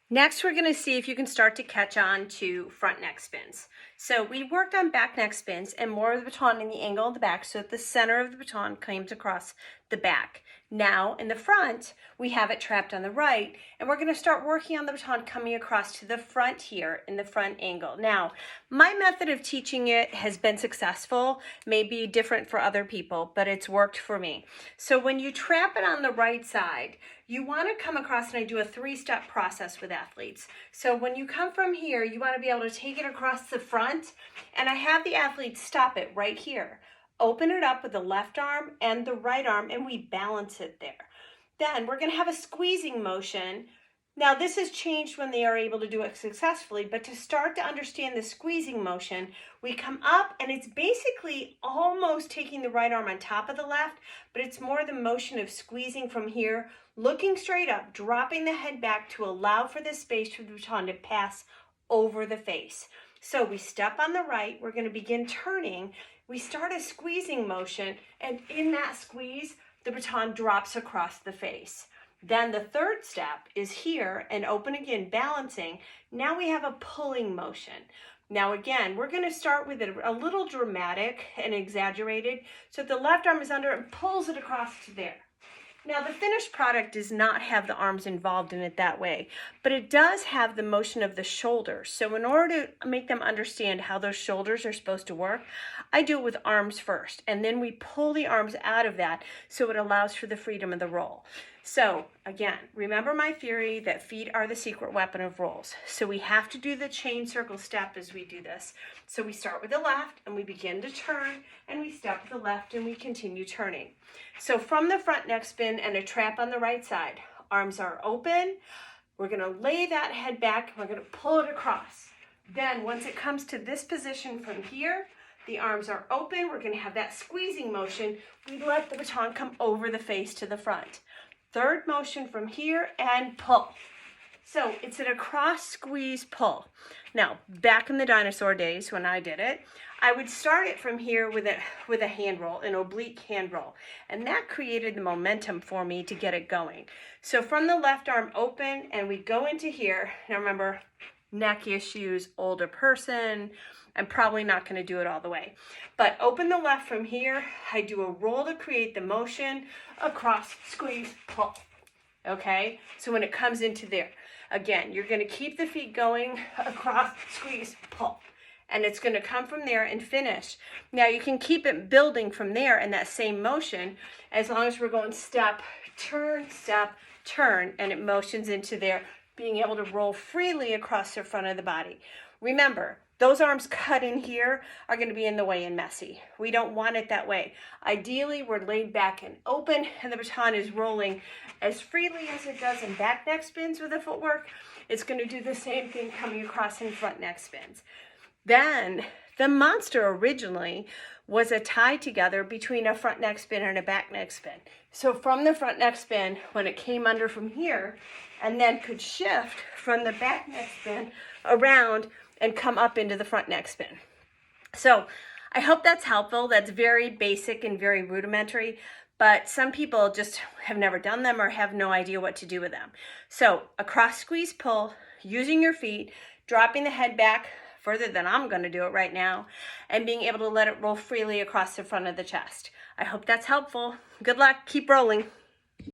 Next, we're going to see if you can start to catch on to front neck spins. So we worked on back neck spins and more of the baton in the angle of the back so that the center of the baton comes across the back. Now in the front, we have it trapped on the right, and we're going to start working on the baton coming across to the front here in the front angle. Now, my method of teaching it has been successful, may be different for other people, but it's worked for me. So when you trap it on the right side, you want to come across, and I do a 3-step process with athletes. So when you come from here, you want to be able to take it across the front, and I have the athlete stop it right here. Open it up with the left arm and the right arm, and we balance it there. Then we're going to have a squeezing motion. Now this has changed when they are able to do it successfully, but to start to understand the squeezing motion, we come up and it's basically almost taking the right arm on top of the left, but it's more the motion of squeezing from here, looking straight up, dropping the head back to allow for the space for the baton to pass over the face. So we step on the right, we're going to begin turning. We start a squeezing motion, and in that squeeze, the baton drops across the face. Then the third step is here and open again, balancing. Now we have a pulling motion. Now again, we're going to start with it a little dramatic and exaggerated. So the left arm is under and pulls it across to there. Now the finished product does not have the arms involved in it that way, but it does have the motion of the shoulders. So in order to make them understand how those shoulders are supposed to work, I do it with arms first, and then we pull the arms out of that so it allows for the freedom of the roll. So again, remember my theory that feet are the secret weapon of rolls. So we have to do the chain circle step as we do this. So we start with the left and we begin to turn, and we step with the left and we continue turning. So from the front neck spin and a trap on the right side, arms are open. We're going to lay that head back and we're going to pull it across. Then once it comes to this position from here, the arms are open. We're going to have that squeezing motion. We let the baton come over the face to the front. Third motion from here and pull. So it's an across squeeze pull. Now, back in the dinosaur days when I did it, I would start it from here with a hand roll, an oblique hand roll. And that created the momentum for me to get it going. So from the left arm open and we go into here. Now remember, neck issues, older person, I'm probably not going to do it all the way. But open the left from here. I do a roll to create the motion, across, squeeze, pull. Okay? So when it comes into there, again, you're going to keep the feet going, across, squeeze, pull. And it's going to come from there and finish. Now you can keep it building from there in that same motion as long as we're going step, turn, and it motions into there, being able to roll freely across the front of the body. Remember, those arms cut in here are going to be in the way and messy. We don't want it that way. Ideally, we're laid back and open, and the baton is rolling as freely as it does in back neck spins with the footwork. It's going to do the same thing coming across in front neck spins. Then, the monster originally was a tie together between a front neck spin and a back neck spin. So from the front neck spin, when it came under from here, and then could shift from the back neck spin around and come up into the front neck spin. So I hope that's helpful. That's very basic and very rudimentary, but some people just have never done them or have no idea what to do with them. So a cross squeeze pull, using your feet, dropping the head back further than I'm going to do it right now, and being able to let it roll freely across the front of the chest. I hope that's helpful. Good luck. Keep rolling.